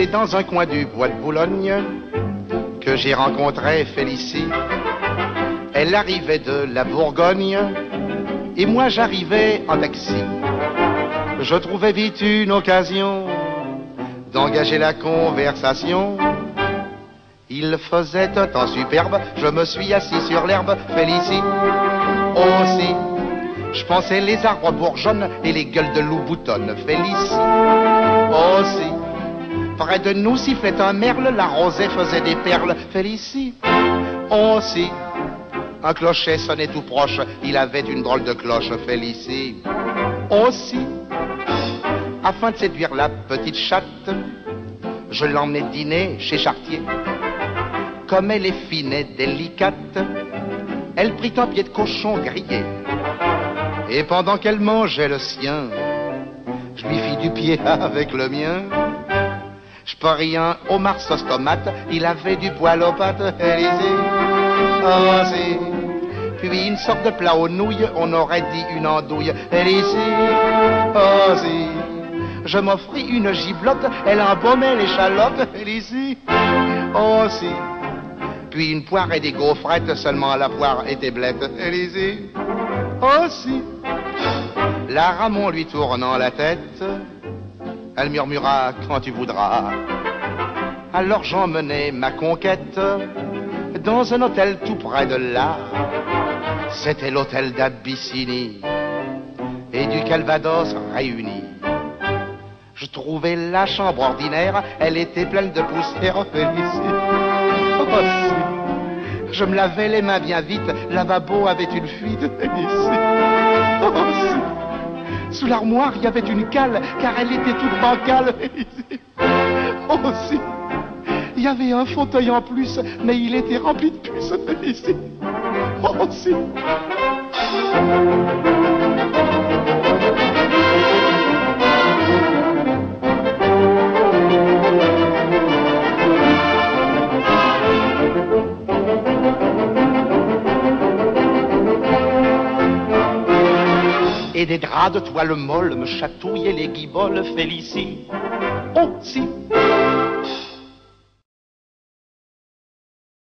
c'est dans un coin du bois de Boulogne que j'ai rencontré Félicie. Elle arrivait de la Bourgogne et moi j'arrivais en taxi. Je trouvais vite une occasion d'engager la conversation. Il faisait un temps superbe, je me suis assis sur l'herbe. Félicie aussi, je pensais les arbres bourgeonnent et les gueules de loup boutonnent. Félicie aussi, près de nous sifflait un merle, la rosée faisait des perles. Félicie aussi, un clocher sonnait tout proche, il avait une drôle de cloche. Félicie aussi, afin de séduire la petite chatte, je l'emmenais dîner chez Chartier. Comme elle est fine et délicate, elle prit un pied de cochon grillé. Et pendant qu'elle mangeait le sien, je lui fis du pied avec le mien. Je parie un homard sauce tomate, il avait du poil aux pattes. Félicie aussi, puis une sorte de plat aux nouilles, on aurait dit une andouille. Félicie aussi, je m'offris une giblotte, elle embaumait l'échalote. Félicie aussi, puis une poire et des gaufrettes, seulement la poire était blette. Félicie aussi, la Ramon lui tournant la tête, elle murmura quand tu voudras. Alors j'emmenai ma conquête dans un hôtel tout près de là. C'était l'hôtel d'Abyssinie et du Calvados réunis. Je trouvais la chambre ordinaire, elle était pleine de poussière. Félicie aussi, je me lavais les mains bien vite, le lavabo avait une fuite. Félicie aussi, sous l'armoire il y avait une cale, car elle était toute bancale. Félicie aussi, il y avait un fauteuil en plus, mais il était rempli de puces. Félicie aussi. Et des draps de toile molle me chatouillaient les guiboles. Félicie aussi.